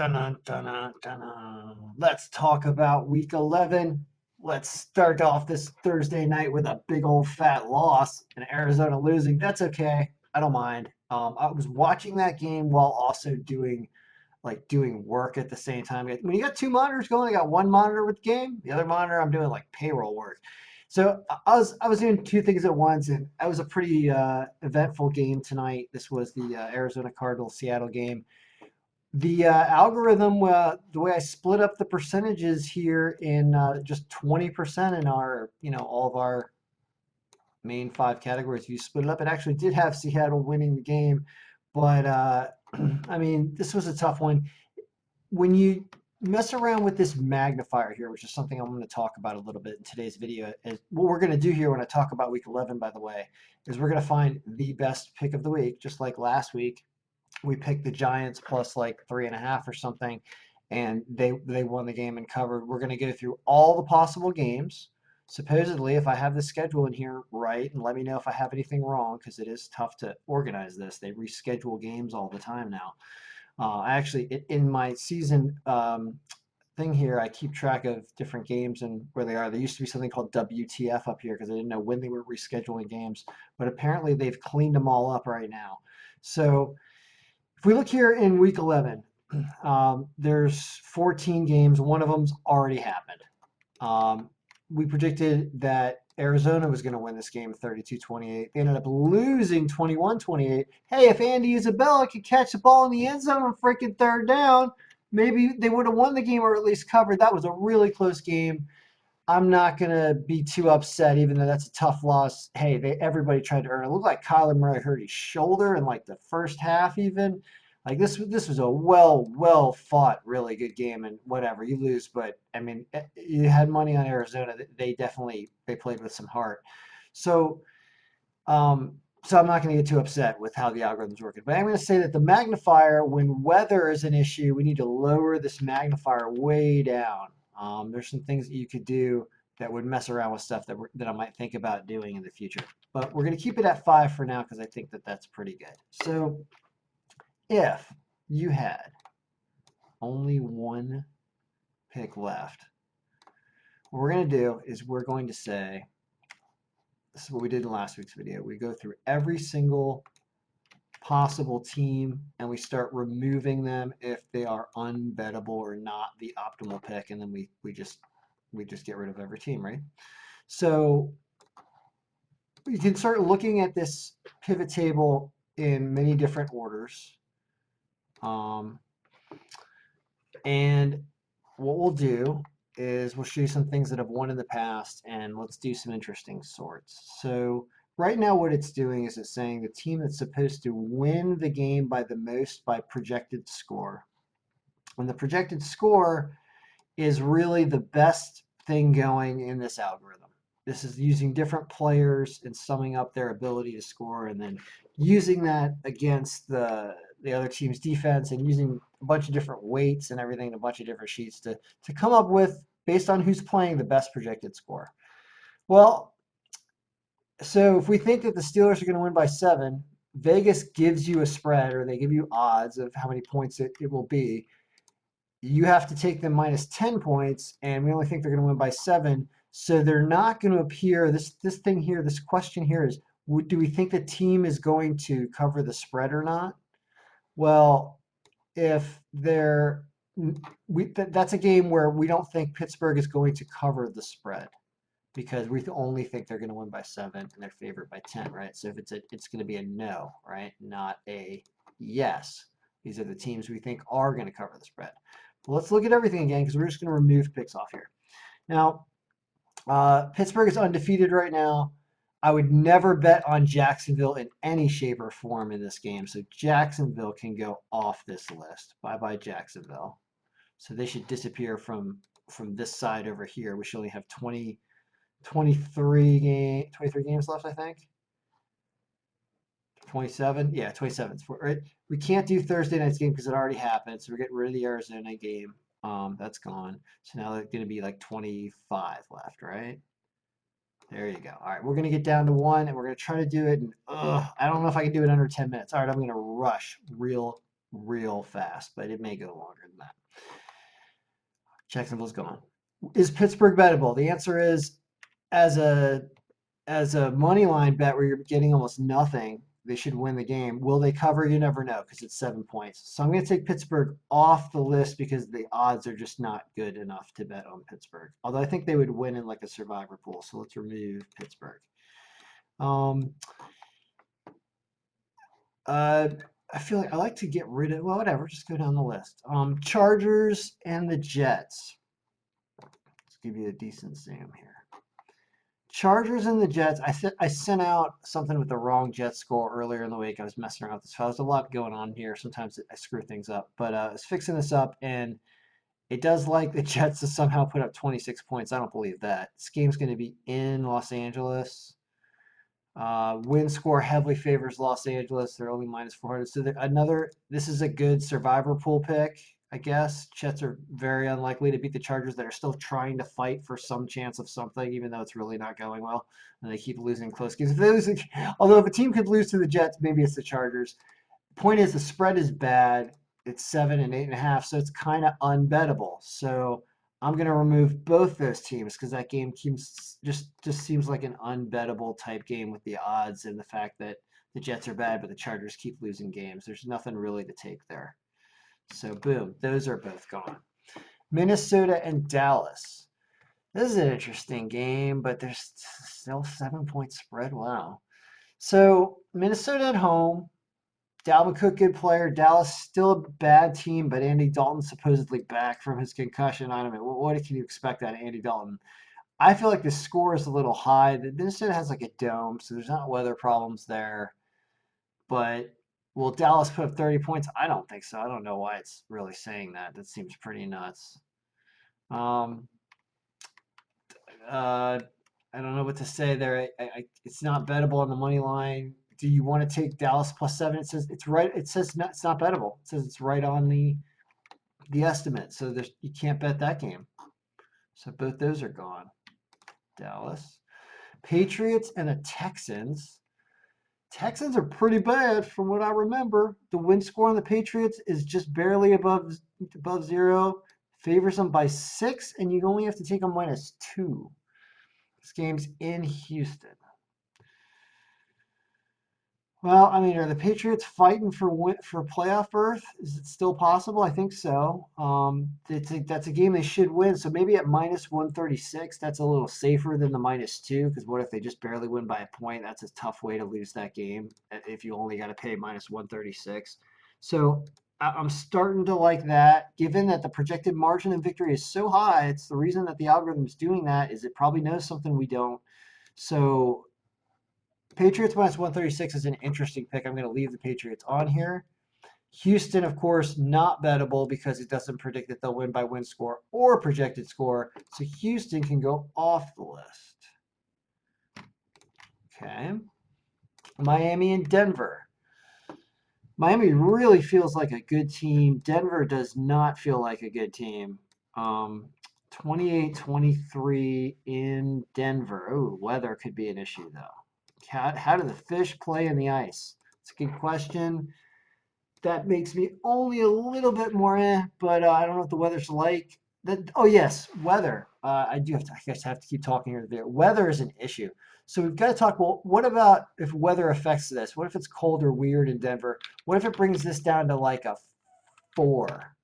Dun, dun, dun, dun. Let's talk about week 11. Let's start off this Thursday night with a big old fat loss and Arizona losing. That's okay. I don't mind. I was watching that game while also doing work at the same time. When you got two monitors going, I got one monitor with the game, the other monitor I'm doing like payroll work. So I was doing two things at once, and that was a pretty eventful game tonight. This was the Arizona Cardinals Seattle game. The algorithm, the way I split up the percentages here in just 20% in our, all of our main five categories, you split it up. It actually did have Seattle winning the game, but I mean, this was a tough one. When you mess around with this magnifier here, which is something I'm going to talk about a little bit in today's video, is what we're going to do here when I talk about week 11, by the way, is we're going to find the best pick of the week, just like last week we picked the Giants plus like 3.5 or something, and they won the game and covered. We're going to go through all the possible games. Supposedly, if I have the schedule in here right, and let me know if I have anything wrong, because it is tough to organize this. They reschedule games all the time now. I actually, in my season thing here, I keep track of different games and where they are. There used to be something called WTF up here because I didn't know when they were rescheduling games, but apparently they've cleaned them all up right now. So if we look here in week 11, there's 14 games. One of them's already happened. We predicted that Arizona was going to win this game 32-28. They ended up losing 21-28. Hey, if Andy Isabella could catch the ball in the end zone on freaking third down, maybe they would have won the game or at least covered. That was a really close game. I'm not going to be too upset, even though that's a tough loss. Hey, everybody tried to earn it. It looked like Kyler Murray hurt his shoulder in like the first half, even. Like this was a well fought, really good game, and whatever you lose, but I mean, you had money on Arizona. They definitely they played with some heart. So, so I'm not going to get too upset with how the algorithm's working. But I'm going to say that the magnifier, when weather is an issue, we need to lower this magnifier way down. There's some things that you could do that would mess around with stuff that I might think about doing in the future. But we're going to keep it at 5 for now because I think that that's pretty good. So if you had only one pick left, what we're going to do is we're going to say, this is what we did in last week's video. We go through every single possible team and we start removing them if they are unbettable or not the optimal pick, and then we just get rid of every team, right? So you can start looking at this pivot table in many different orders. And what we'll do is we'll show you some things that have won in the past, and let's do some interesting sorts. So right now what it's doing is it's saying the team that's supposed to win the game by the most by projected score. And the projected score is really the best thing going in this algorithm. This is using different players and summing up their ability to score, and then using that against the other team's defense, and using a bunch of different weights and everything, a bunch of different sheets to come up with, based on who's playing, the best projected score. Well, so if we think that the Steelers are going to win by 7, Vegas gives you a spread, or they give you odds of how many points it will be. You have to take them minus 10 points, and we only think they're going to win by 7. So they're not going to appear. This thing here, this question here is, do we think the team is going to cover the spread or not? Well, if they're, that's a game where we don't think Pittsburgh is going to cover the spread, because we only think they're going to win by 7 and they're favored by 10, right? So if it's going to be a no, right? Not a yes. These are the teams we think are going to cover the spread. Well, let's look at everything again, because we're just going to remove picks off here. Now, Pittsburgh is undefeated right now. I would never bet on Jacksonville in any shape or form in this game. So Jacksonville can go off this list. Bye-bye, Jacksonville. So they should disappear from this side over here. We should only have 23 games left, I think. 27? Yeah, 27. Right? We can't do Thursday night's game because it already happened. So we're getting rid of the Arizona game. That's gone. So now it's going to be like 25 left, right? There you go. All right, we're going to get down to 1, and we're going to try to do it. And I don't know if I can do it under 10 minutes. All right, I'm going to rush real real fast, but it may go longer than that. Jacksonville's gone. Is Pittsburgh bettable? The answer is as a money line bet where you're getting almost nothing, they should win the game. Will they cover? You never know because it's 7 points. So I'm going to take Pittsburgh off the list because the odds are just not good enough to bet on Pittsburgh. Although I think they would win in like a survivor pool. So let's remove Pittsburgh. I feel like I like to get rid of, well, whatever, just go down the list. Chargers and the Jets. Let's give you a decent zoom here. Chargers and the Jets. I sent out something with the wrong Jets score earlier in the week. I was messing around with this. There's a lot going on here. Sometimes I screw things up, but I was fixing this up, and it does like the Jets to somehow put up 26 points. I don't believe that. This game's going to be in Los Angeles. Win score heavily favors Los Angeles. They're only minus 400. So this is a good survivor pool pick, I guess. Jets are very unlikely to beat the Chargers that are still trying to fight for some chance of something, even though it's really not going well. And they keep losing close games. Although if a team could lose to the Jets, maybe it's the Chargers. Point is the spread is bad. It's 7 and 8.5, so it's kind of unbettable. So I'm going to remove both those teams because that game just seems like an unbettable type game with the odds and the fact that the Jets are bad, but the Chargers keep losing games. There's nothing really to take there. So boom, those are both gone. Minnesota and Dallas. This is an interesting game, but there's still 7-point spread. Wow. So Minnesota at home. Dalvin Cook, good player. Dallas, still a bad team, but Andy Dalton supposedly back from his concussion. I don't know. What can you expect out of Andy Dalton? I feel like the score is a little high. The Minnesota has like a dome, so there's not weather problems there. But will Dallas put up 30 points? I don't think so. I don't know why it's really saying that. That seems pretty nuts. Um, I don't know what to say there. It's not bettable on the money line. Do you want to take Dallas plus 7? It says it's right. It says it's not bettable. It says it's right on the estimate. So you can't bet that game. So both those are gone. Dallas, Patriots, and the Texans. Texans are pretty bad from what I remember. The win score on the Patriots is just barely above 0. Favors them by 6, and you only have to take them -2. This game's in Houston. Well, I mean, are the Patriots fighting for playoff berth? Is it still possible? I think so. That's a game they should win. So maybe at -136, that's a little safer than the -2. Because what if they just barely win by a point? That's a tough way to lose that game if you only got to pay -136. So I'm starting to like that. Given that the projected margin of victory is so high, it's the reason that the algorithm is doing that is it probably knows something we don't. So Patriots -136 is an interesting pick. I'm going to leave the Patriots on here. Houston, of course, not bettable because it doesn't predict that they'll win by win score or projected score. So Houston can go off the list. Okay. Miami and Denver. Miami really feels like a good team. Denver does not feel like a good team. 28-23 in Denver. Oh, weather could be an issue, though. How do the fish play in the ice? It's a good question. That makes me only a little bit more but I don't know what the weather's like. Oh, yes, weather. I guess I have to keep talking here. Weather is an issue. So we've got to talk, well, what about if weather affects this? What if it's cold or weird in Denver? What if it brings this down to like a 4?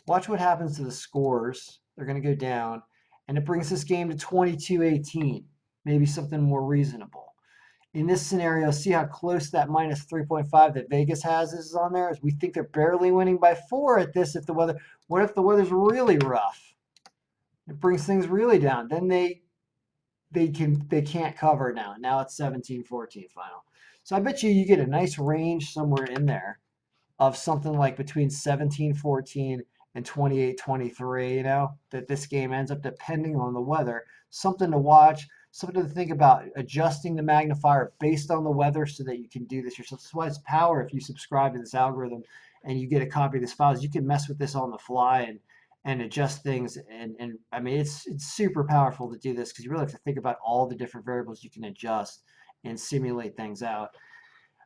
Watch what happens to the scores. They're going to go down, and it brings this game to 22-18, maybe something more reasonable. In this scenario, see how close that -3.5 that Vegas has is on there? As we think they're barely winning by 4 at this. What if the weather's really rough? It brings things really down. Then they can't cover now. Now it's 17-14 final. So I bet you get a nice range somewhere in there of something like between 17-14 and 28-23, that this game ends up depending on the weather. Something to watch, something to think about, adjusting the magnifier based on the weather so that you can do this yourself. That's why it's power if you subscribe to this algorithm and you get a copy of this file. You can mess with this on the fly and adjust things. And I mean, it's super powerful to do this because you really have to think about all the different variables you can adjust and simulate things out.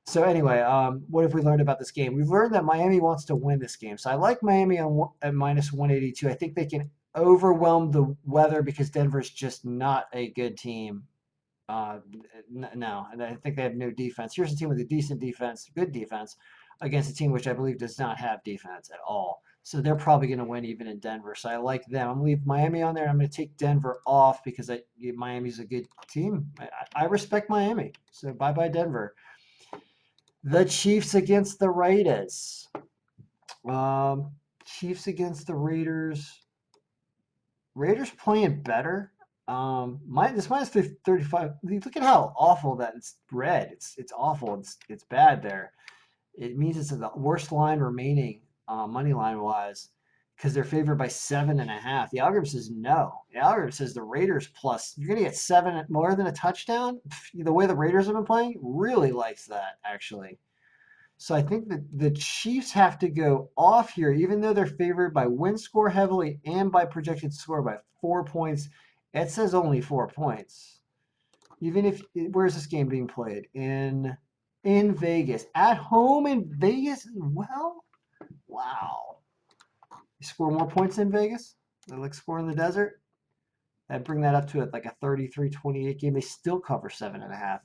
So anyway, what have we learned about this game? We've learned that Miami wants to win this game. So I like Miami at minus 182. I think they can overwhelm the weather because Denver's just not a good team. Uh, no, and I think they have no defense. Here's a team with a decent defense, good defense, against a team which I believe does not have defense at all. So they're probably going to win even in Denver. So I like them. I'm going to leave Miami on there. I'm going to take Denver off because Miami's a good team. I respect Miami. So bye bye Denver. The Chiefs against the Raiders. Um, Chiefs against the Raiders. Raiders playing better. This minus 35. Look at how awful that it's red. It's awful. It's bad there. It means it's the worst line remaining, money line wise, because they're favored by 7.5. The algorithm says no. The algorithm says the Raiders plus. You're gonna get seven more than a touchdown. The way the Raiders have been playing, really likes that actually. So I think that the Chiefs have to go off here, even though they're favored by win score heavily and by projected score by 4 points. It says only 4 points. Even if where's this game being played? In Vegas. At home in Vegas as well? Wow. You score more points in Vegas? They like score in the desert? I'd bring that up to like a 33-28 game. They still cover 7.5.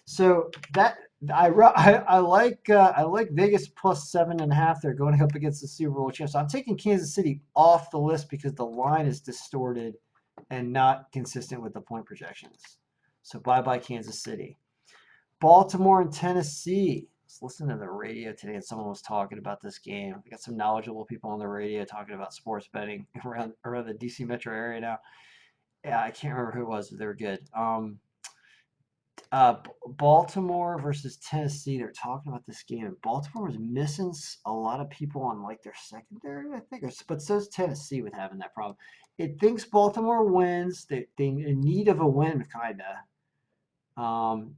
So that I like Vegas plus 7.5. They're going up against the Super Bowl champs. So I'm taking Kansas City off the list because the line is distorted and not consistent with the point projections. So bye bye Kansas City. Baltimore and Tennessee. I was listening to the radio today and someone was talking about this game. We got some knowledgeable people on the radio talking about sports betting around the DC metro area now. Yeah, I can't remember who it was, but they were good. Baltimore versus Tennessee. They're talking about this game. Baltimore was missing a lot of people on like their secondary, I think, but so's Tennessee with having that problem. It thinks Baltimore wins. They in need of a win, kinda. Um,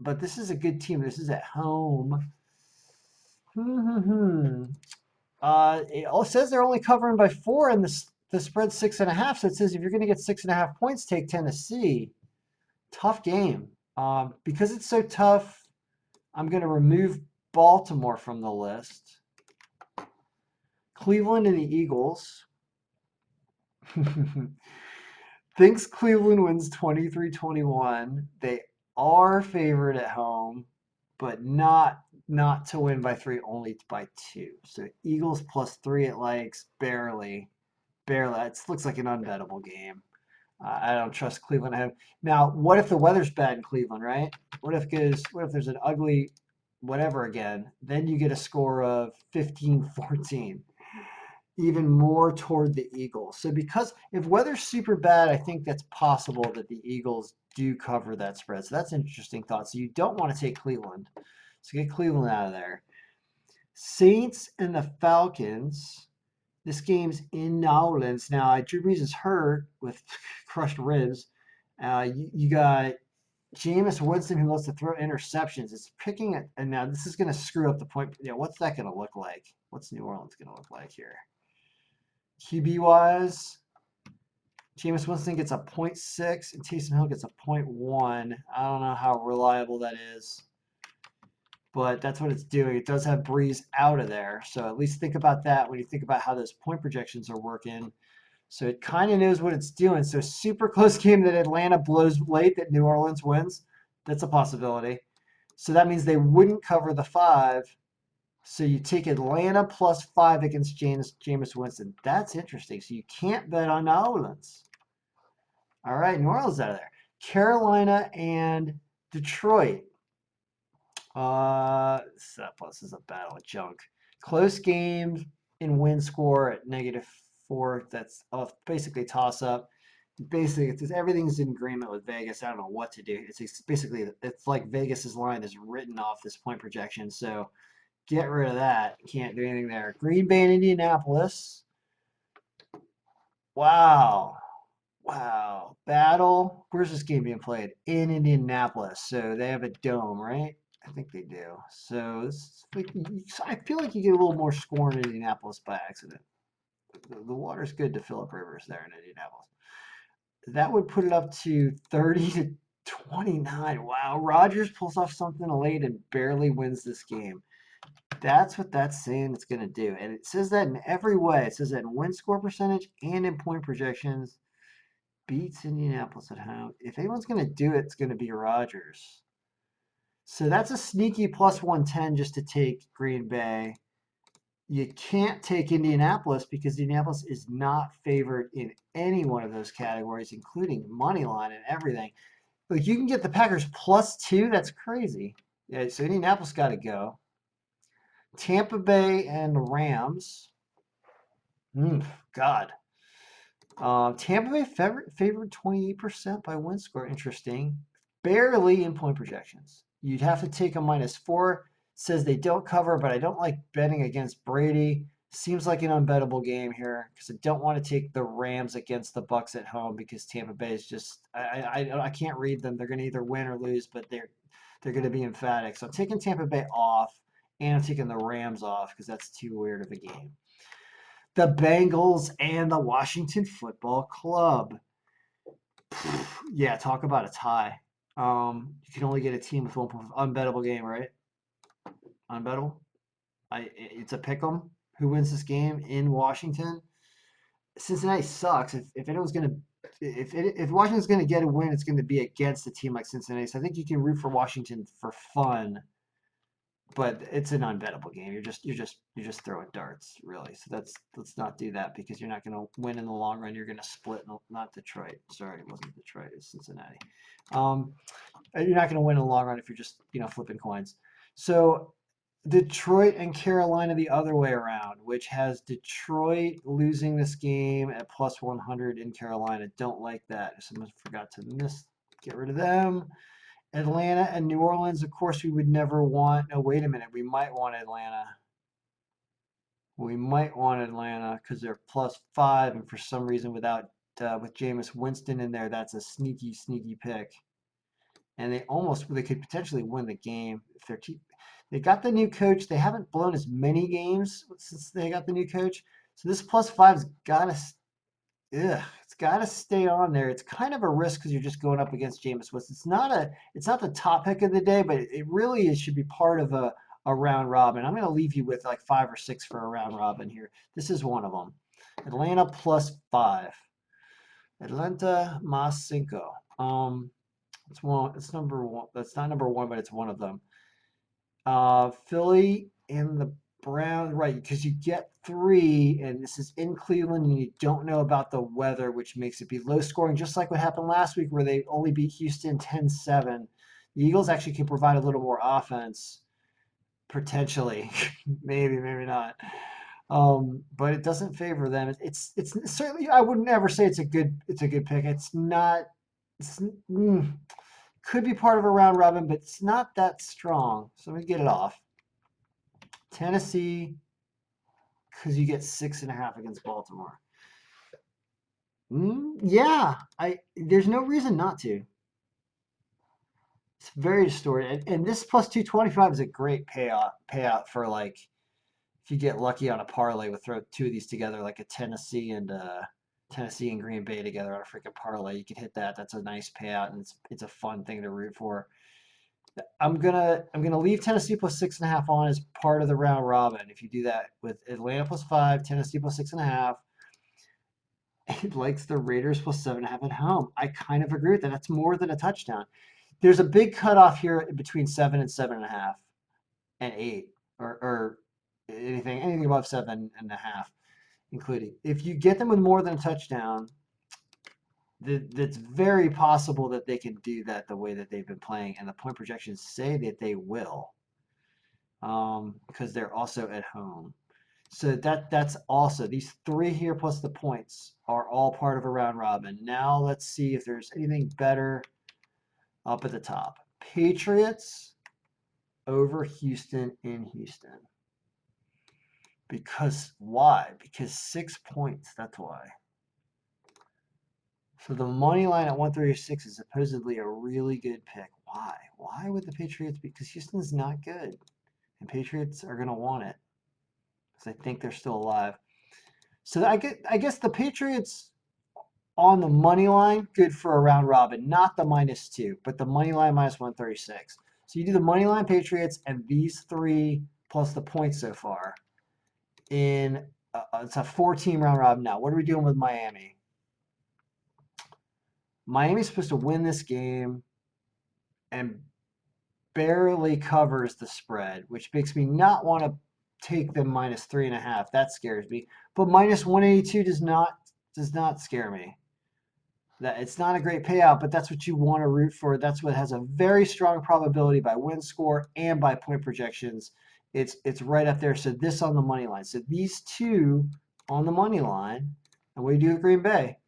but this is a good team. This is at home. It all says they're only covering by 4, and the spread's 6.5. So it says if you're going to get 6.5 points, take Tennessee. Tough game. Because it's so tough, I'm going to remove Baltimore from the list. Cleveland and the Eagles. Thinks Cleveland wins 23-21. They are favored at home, but not to win by 3, only by 2. So Eagles plus 3 it likes, barely. It looks like an unbettable game. I don't trust Cleveland. Now, what if the weather's bad in Cleveland, right? What if there's an ugly whatever again? Then you get a score of 15-14, even more toward the Eagles. So because if weather's super bad, I think that's possible that the Eagles do cover that spread. So that's an interesting thought. So you don't want to take Cleveland. So get Cleveland out of there. Saints and the Falcons. This game's in New Orleans. Now, Drew Brees is hurt with crushed ribs. You got Jameis Winston who loves to throw interceptions. It's picking it, and now this is going to screw up the point. Yeah, what's that going to look like? What's New Orleans going to look like here? QB wise, Jameis Winston gets a 0.6 and Taysom Hill gets a 0.1. I don't know how reliable that is, but that's what it's doing. It does have Breeze out of there, so at least think about that when you think about how those point projections are working. So it kind of knows what it's doing. So super close game that Atlanta blows late that New Orleans wins. That's a possibility. So that means they wouldn't cover the 5. So you take Atlanta plus 5 against Jameis Winston. That's interesting. So you can't bet on New Orleans. All right, New Orleans out of there. Carolina and Detroit. This is a battle of junk. Close game in win score at -4. That's basically toss up. Basically, everything's in agreement with Vegas. I don't know what to do. It's like Vegas's line is written off this point projection. So get rid of that. Can't do anything there. Green Bay and Indianapolis. Wow. Battle. Where's this game being played? In Indianapolis. So they have a dome, right? I think they do. So I feel like you get a little more score in Indianapolis by accident. The water's good to Philip Rivers there in Indianapolis. That would put it up to 30 29. Wow. Rodgers pulls off something late and barely wins this game. That's what that's saying it's going to do. And it says that in every way. It says that in win score percentage and in point projections. Beats Indianapolis at home. If anyone's going to do it, it's going to be Rodgers. So that's a sneaky plus 110 just to take Green Bay. You can't take Indianapolis because Indianapolis is not favored in any one of those categories, including money line and everything. Like you can get the Packers plus 2. That's crazy. Yeah, so Indianapolis got to go. Tampa Bay and the Rams. God. Tampa Bay favored 28% by win score. Interesting. Barely in point projections. You'd have to take a -4. Says they don't cover, but I don't like betting against Brady. Seems like an unbettable game here because I don't want to take the Rams against the Bucks at home because Tampa Bay is just I can't read them. They're going to either win or lose, but they're going to be emphatic. So I'm taking Tampa Bay off, and I'm taking the Rams off because that's too weird of a game. The Bengals and the Washington Football Club. Yeah, talk about a tie. You can only get a team with one unbettable game, right? Unbettable. It's a pick 'em. Who wins this game in Washington? Cincinnati sucks. If anyone's gonna, if Washington's gonna get a win, it's gonna be against a team like Cincinnati. So I think you can root for Washington for fun, but it's an unbettable game. You're just throwing darts, really. So let's not do that because you're not going to win in the long run. You're going to split. Not Detroit. Sorry, it wasn't Detroit. It's Cincinnati. You're not going to win in the long run if you're just flipping coins. So Detroit and Carolina the other way around, which has Detroit losing this game at plus 100 in Carolina. Don't like that. Someone forgot to get rid of them. Atlanta and New Orleans, of course, we would never want. No, wait a minute. We might want Atlanta. We might want Atlanta because they're +5, and for some reason, with Jameis Winston in there, that's a sneaky, sneaky pick. And they could potentially win the game if they got the new coach. They haven't blown as many games since they got the new coach. So this +5's got to it's got to stay on there. It's kind of a risk because you're just going up against Jameis Winston. It's not the top pick of the day, but it really should be part of a round robin. I'm going to leave you with like 5 or 6 for a round robin here. This is one of them. Atlanta +5. Atlanta más 5. It's one. It's number one. That's not number one, but it's one of them. Philly and the Browns, right? Because you get 3, and this is in Cleveland, and you don't know about the weather, which makes it be low scoring, just like what happened last week where they only beat Houston 10-7. The Eagles actually can provide a little more offense, potentially. Maybe, maybe not. But it doesn't favor them. It's certainly, I would never say it's a good pick. It's not. It's, could be part of a round robin, but it's not that strong. So let me get it off. Tennessee, because you get 6.5 against Baltimore. Yeah, there's no reason not to. It's very distorted, and this plus 225 is a great payout for like if you get lucky on a parlay with throw 2 of these together, like a Tennessee and Green Bay together on a freaking parlay. You could hit that. That's a nice payout, and it's a fun thing to root for. I'm gonna leave Tennessee +6.5 on as part of the round robin. If you do that with Atlanta +5, Tennessee +6.5, it likes the Raiders +7.5 at home. I kind of agree with that. That's more than a touchdown. There's a big cutoff here between 7 and 7.5 and 8, or anything above 7.5, including. If you get them with more than a touchdown, that's very possible that they can do that the way that they've been playing, and the point projections say that they will, because they're also at home. So that's also these 3 here plus the points are all part of a round robin. Now let's see if there's anything better up at the top. Patriots over Houston in Houston. Because why? Because 6 points. That's why. So the money line at 136 is supposedly a really good pick. Why? Why would the Patriots? Because Houston's not good, and Patriots are going to want it because I think they're still alive. So I guess the Patriots On the money line, good for a round robin, not the -2, but the money line -136. So you do the money line Patriots and these three plus the points so far in it's a 4-team round robin now. What are we doing with Miami? Miami's supposed to win this game and barely covers the spread, which makes me not want to take them -3.5. That scares me. But -182 does not scare me. That it's not a great payout, but that's what you want to root for. That's what has a very strong probability by win score and by point projections. It's right up there. So this on the money line. So these two on the money line, and what do you do with Green Bay?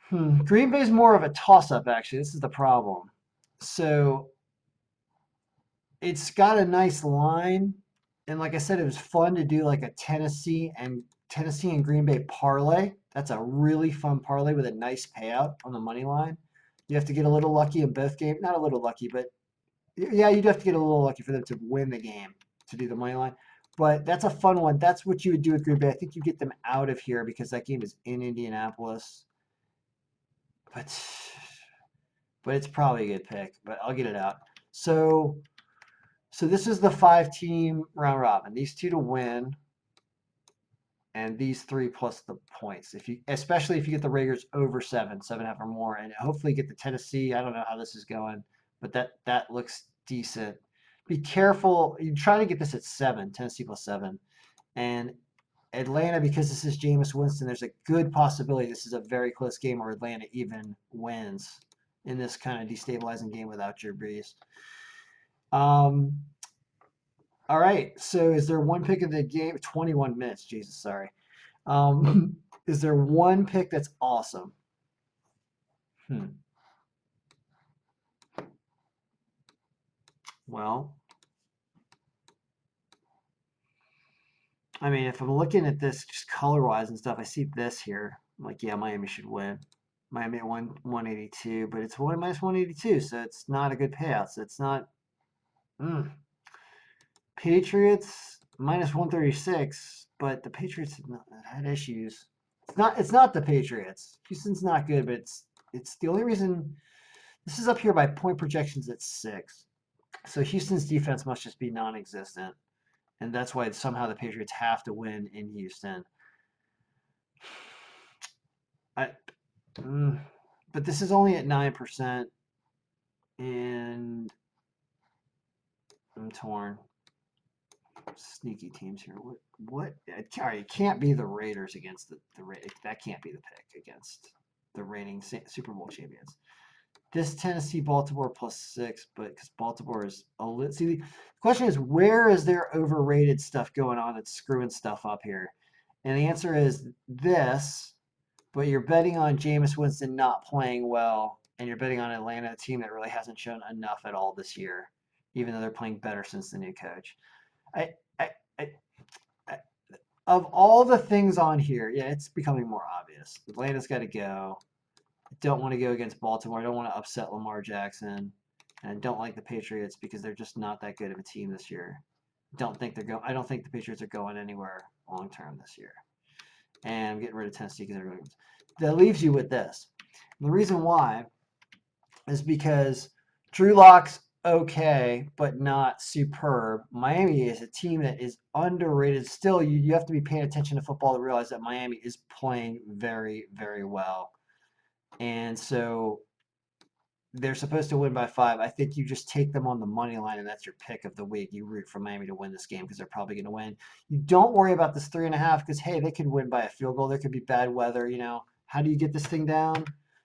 Green Bay is more of a toss-up, actually. This is the problem. So it's got a nice line, and like I said, it was fun to do like a Tennessee and Green Bay parlay. That's a really fun parlay with a nice payout on the money line. You have to get a little lucky in both games. Not a little lucky, but yeah, you'd have to get a little lucky for them to win the game to do the money line. But that's a fun one. That's what you would do with Green Bay. I think you get them out of here because that game is in Indianapolis. But it's probably a good pick. But I'll get it out. So this is the 5-team round robin. These two to win, and these three plus the points. Especially if you get the Raiders over 7.5 or more, and hopefully get the Tennessee. I don't know how this is going, but that looks decent. Be careful. You try to get this at 7, Tennessee plus 7, and Atlanta, because this is Jameis Winston. There's a good possibility this is a very close game, or Atlanta even wins in this kind of destabilizing game without Drew Brees. All right. So is there one pick of the game? 21 minutes. Jesus, sorry. Is there one pick that's awesome? Well, I mean, if I'm looking at this just color-wise and stuff, I see this here. I'm like, yeah, Miami should win. Miami at 182, but it's -182, so it's not a good payout. So it's not. Patriots -136, but the Patriots had issues. It's not the Patriots. Houston's not good, but it's the only reason this is up here by point projections at 6. So Houston's defense must just be non-existent, and that's why somehow the Patriots have to win in Houston. But this is only at 9%, and I'm torn. Sneaky teams here. What? All right, it can't be the Raiders against the that can't be the pick against the reigning Super Bowl champions. This Tennessee Baltimore +6, but because Baltimore is a little. See, the question is, where is there overrated stuff going on that's screwing stuff up here? And the answer is this, but you're betting on Jameis Winston not playing well, and you're betting on Atlanta, a team that really hasn't shown enough at all this year, even though they're playing better since the new coach. I, I, I, of all the things on here, yeah, it's becoming more obvious. Atlanta's got to go. I don't want to go against Baltimore. I don't want to upset Lamar Jackson. And I don't like the Patriots because they're just not that good of a team this year. I don't think the Patriots are going anywhere long term this year. And I'm getting rid of Tennessee because they're going. That leaves you with this. And the reason why is because Drew Lock's okay, but not superb. Miami is a team that is underrated. Still, you have to be paying attention to football to realize that Miami is playing very, very well. And so they're supposed to win by 5. I think you just take them on the money line, and that's your pick of the week. You root for Miami to win this game because they're probably going to win. You don't worry about this 3.5 because, hey, they could win by a field goal. There could be bad weather. How do you get this thing down?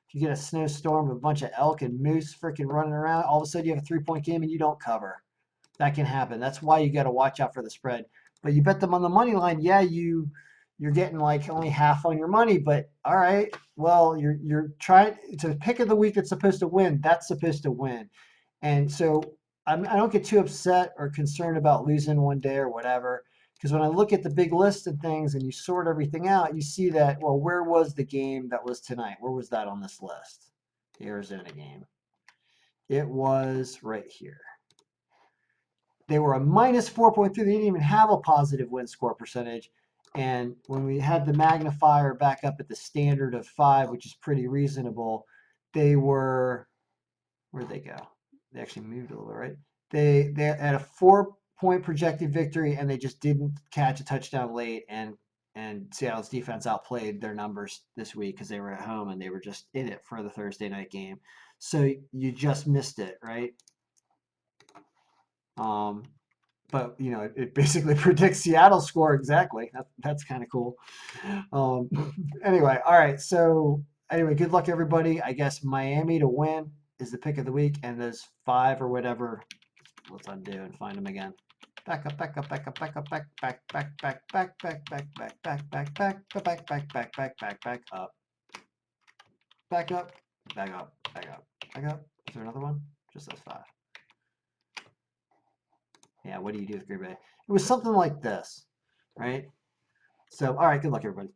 If you get a snowstorm with a bunch of elk and moose freaking running around, all of a sudden you have a 3-point game and you don't cover. That can happen. That's why you got to watch out for the spread. But you bet them on the money line, yeah, you're getting like only half on your money, but all right, well, you're trying to pick of the week that's supposed to win. That's supposed to win. And so I don't get too upset or concerned about losing one day or whatever. Because when I look at the big list of things and you sort everything out, you see that, well, where was the game that was tonight? Where was that on this list? The Arizona game. It was right here. They were a -4.3. They didn't even have a positive win score percentage. And when we had the magnifier back up at the standard of 5, which is pretty reasonable, they were, where'd they go? They actually moved a little bit, right? They had a 4-point projected victory, and they just didn't catch a touchdown late. And Seattle's defense outplayed their numbers this week because they were at home and they were just in it for the Thursday night game. So you just missed it, right? But it basically predicts Seattle's score exactly. That's kind of cool. Anyway, all right. So anyway, good luck everybody. I guess Miami to win is the pick of the week, and those 5 or whatever. Let's undo and find them again. Back up, back up, back up, back up, back back back back back back back back back back back back back back back back up, back up, back up, back up, back up. Is there another one? Just those 5. Yeah, what do you do with Green Bay? It was something like this, right? So, all right, good luck, everybody.